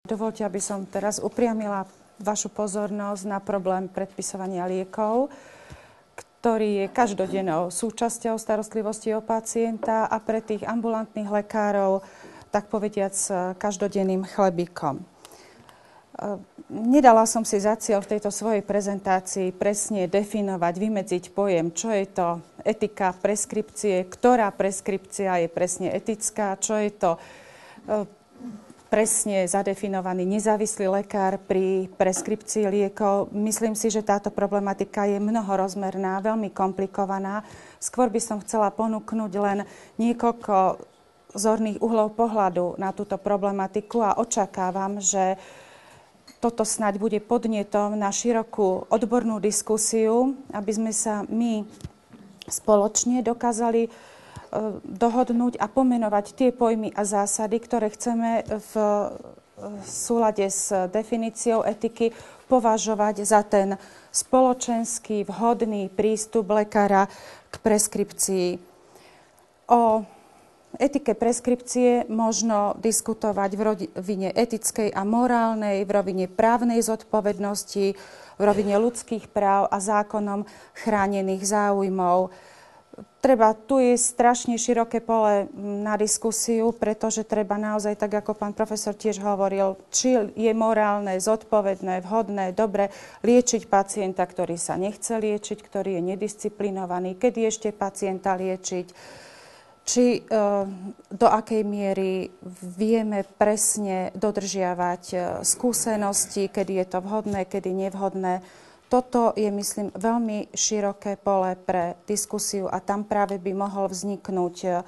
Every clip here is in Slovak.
Dovoľte, aby som teraz upriamila vašu pozornosť na problém predpisovania liekov, ktorý je každodennou súčasťou starostlivosti o pacienta a pre tých ambulantných lekárov, tak povediac, každodenným chlebíkom. Nedala som si za cieľ v tejto svojej prezentácii presne definovať, vymedziť pojem, čo je to etika preskripcie, ktorá preskripcia je presne etická, čo je to presne zadefinovaný nezávislý lekár pri preskripcii liekov. Myslím si, že táto problematika je mnohorozmerná, veľmi komplikovaná. Skôr by som chcela ponúknuť len niekoľko zorných uhlov pohľadu na túto problematiku a očakávam, že toto snáď bude podnetom na širokú odbornú diskusiu, aby sme sa my spoločne dokázali dohodnúť a pomenovať tie pojmy a zásady, ktoré chceme v súlade s definíciou etiky považovať za ten spoločenský vhodný prístup lekára k preskripcii. O etike preskripcie možno diskutovať v rovine etickej a morálnej, v rovine právnej zodpovednosti, v rovine ľudských práv a zákonom chránených záujmov. Tu je strašne široké pole na diskusiu, pretože treba naozaj, tak ako pán profesor tiež hovoril, či je morálne, zodpovedné, vhodné, dobre liečiť pacienta, ktorý sa nechce liečiť, ktorý je nedisciplinovaný, kedy ešte pacienta liečiť, či do akej miery vieme presne dodržiavať skúsenosti, kedy je to vhodné, kedy nevhodné. Toto je, myslím, veľmi široké pole pre diskusiu a tam práve by mohol vzniknúť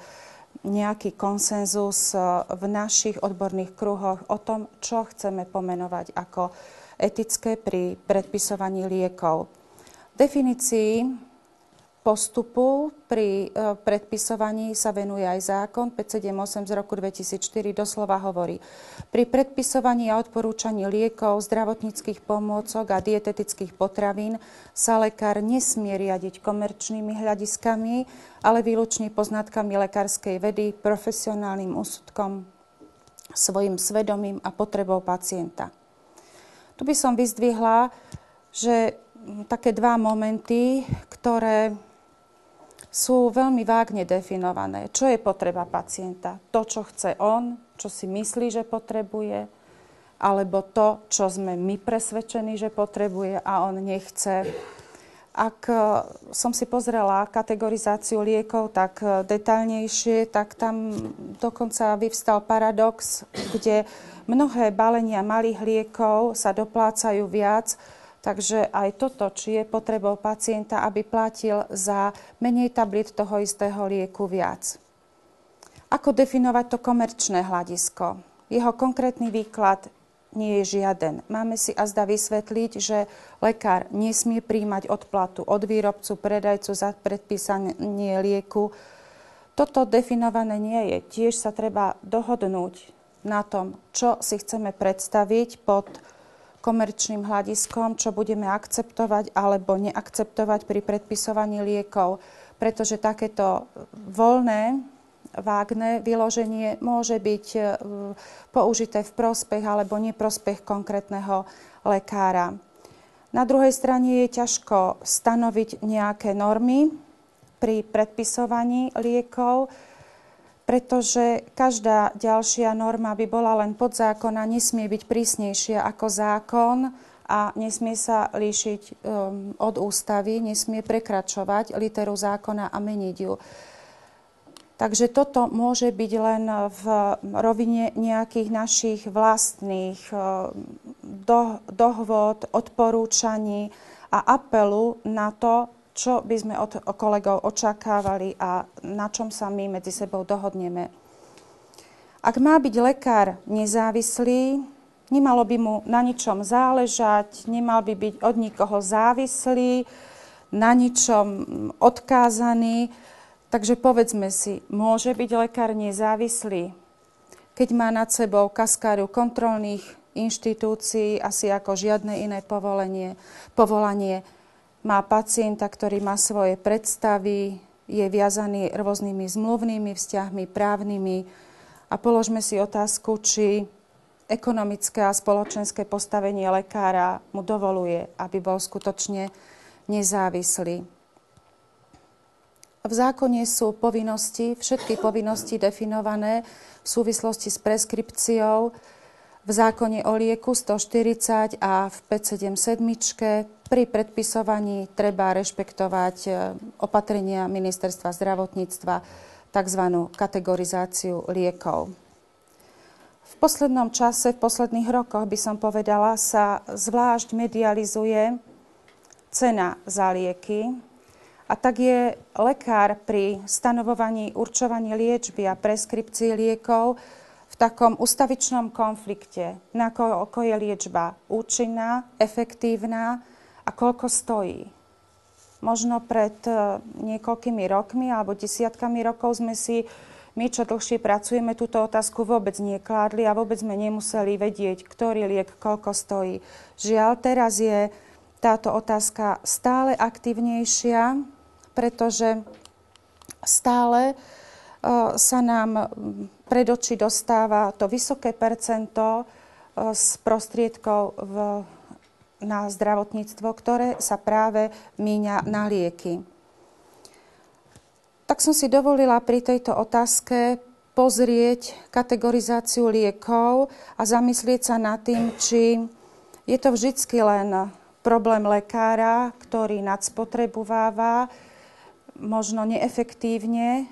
nejaký konsenzus v našich odborných kruhoch o tom, čo chceme pomenovať ako etické pri predpisovaní liekov. Definícii postupu pri predpisovaní sa venuje aj zákon 578 z roku 2004, doslova hovorí: pri predpisovaní a odporúčaní liekov, zdravotníckych pomôcok a dietetických potravín sa lekár nesmie riadiť komerčnými hľadiskami, ale výlučne poznatkami lekárskej vedy, profesionálnym úsudkom, svojim svedomím a potrebou pacienta. Tu by som vyzdvihla, že také dva momenty, ktoré sú veľmi vágne definované. Čo je potreba pacienta? To, čo chce on, čo si myslí, že potrebuje, alebo to, čo sme my presvedčení, že potrebuje a on nechce. Ak som si pozrela kategorizáciu liekov tak detaľnejšie, tak tam dokonca vyvstal paradox, kde mnohé balenia malých liekov sa doplácajú viac. Takže aj toto, či je potrebou pacienta, aby platil za menej tabliet toho istého lieku viac. Ako definovať to komerčné hľadisko? Jeho konkrétny výklad nie je žiaden. Máme si azda vysvetliť, že lekár nesmie prijímať odplatu od výrobcu, predajcu za predpísanie lieku. Toto definované nie je. Tiež sa treba dohodnúť na tom, čo si chceme predstaviť pod komerčným hľadiskom, čo budeme akceptovať alebo neakceptovať pri predpisovaní liekov, pretože takéto voľné, vágne vyloženie môže byť použité v prospech alebo neprospech konkrétneho lekára. Na druhej strane je ťažko stanoviť nejaké normy pri predpisovaní liekov, pretože každá ďalšia norma by bola len podzákonná, nesmie byť prísnejšia ako zákon a nesmie sa líšiť od ústavy, nesmie prekračovať literu zákona a meniť ju. Takže toto môže byť len v rovine nejakých našich vlastných dohôd, odporúčaní a apelu na to, čo by sme od kolegov očakávali a na čom sa my medzi sebou dohodneme. Ak má byť lekár nezávislý, nemalo by mu na ničom záležať, nemal by byť od nikoho závislý, na ničom odkázaný. Takže povedzme si, môže byť lekár nezávislý, keď má nad sebou kaskádu kontrolných inštitúcií, asi ako žiadne iné povolanie. Má pacienta, ktorý má svoje predstavy, je viazaný rôznymi zmluvnými vzťahmi, právnymi. A položme si otázku, či ekonomické a spoločenské postavenie lekára mu dovoluje, aby bol skutočne nezávislý. V zákone sú všetky povinnosti definované v súvislosti s preskripciou v zákone o lieku 140 a v 577. Pri predpisovaní treba rešpektovať opatrenia Ministerstva zdravotníctva, tzv. Kategorizáciu liekov. V poslednom čase, v posledných rokoch by som povedala, sa zvlášť medializuje cena za lieky. A tak je lekár pri stanovovaní, určovaní liečby a preskripcii liekov v takom ustavičnom konflikte, nakoľko je liečba účinná, efektívna a koľko stojí. Možno pred niekoľkými rokmi alebo desiatkami rokov sme si, my čo dlhšie pracujeme, túto otázku vôbec nekládli a vôbec sme nemuseli vedieť, ktorý liek koľko stojí. Žiaľ, teraz je táto otázka stále aktívnejšia, pretože stále sa nám pred oči dostáva to vysoké percento z prostriedkov na zdravotníctvo, ktoré sa práve míňa na lieky. Tak som si dovolila pri tejto otázke pozrieť kategorizáciu liekov a zamyslieť sa nad tým, či je to vždycky len problém lekára, ktorý nadspotrebuváva, možno neefektívne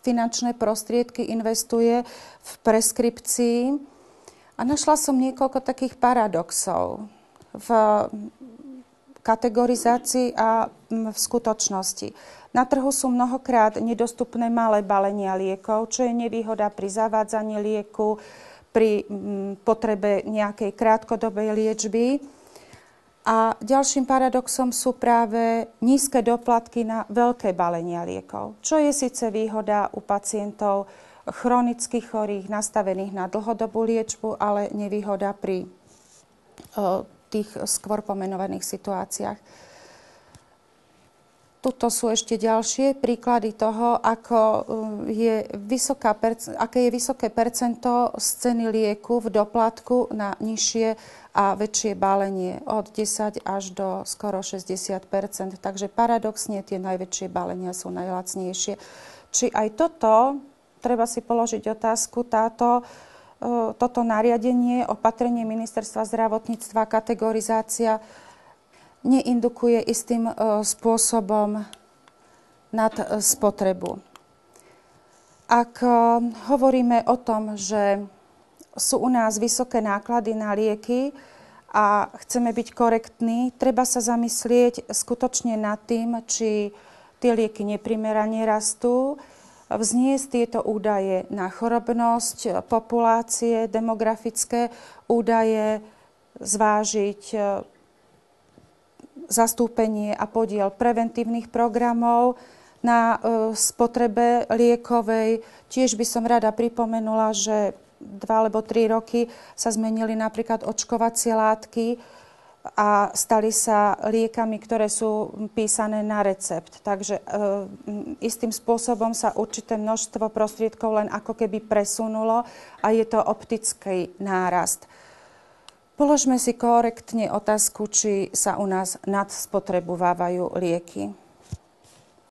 finančné prostriedky investuje v preskripcii. A našla som niekoľko takých paradoxov v kategorizácii a v skutočnosti. Na trhu sú mnohokrát nedostupné malé balenia liekov, čo je nevýhoda pri zavádzaní lieku, pri potrebe nejakej krátkodobej liečby. A ďalším paradoxom sú práve nízke doplatky na veľké balenia liekov, čo je síce výhoda u pacientov chronicky chorých, nastavených na dlhodobú liečbu, ale nevýhoda pri tých skôr pomenovaných situáciách. Tuto sú ešte ďalšie príklady toho, aké je vysoké percento z ceny lieku v doplatku na nižšie a väčšie balenie od 10 až do skoro 60%. Takže paradoxne tie najväčšie balenia sú najlacnejšie. Či aj toto, treba si položiť otázku, toto nariadenie, opatrenie Ministerstva zdravotníctva, kategorizácia neindukuje istým spôsobom nad spotrebu. Ak hovoríme o tom, že sú u nás vysoké náklady na lieky a chceme byť korektní, treba sa zamyslieť skutočne nad tým, či tie lieky neprimerane rastú, vzniesť tieto údaje na chorobnosť populácie, demografické údaje, zvážiť zastúpenie a podiel preventívnych programov na spotrebe liekovej. Tiež by som rada pripomenula, že 2 alebo 3 roky sa zmenili napríklad očkovacie látky a stali sa liekami, ktoré sú písané na recept. Takže istým spôsobom sa určité množstvo prostriedkov len ako keby presunulo a je to optický nárast. Položme si korektne otázku, či sa u nás nadspotrebuvávajú lieky.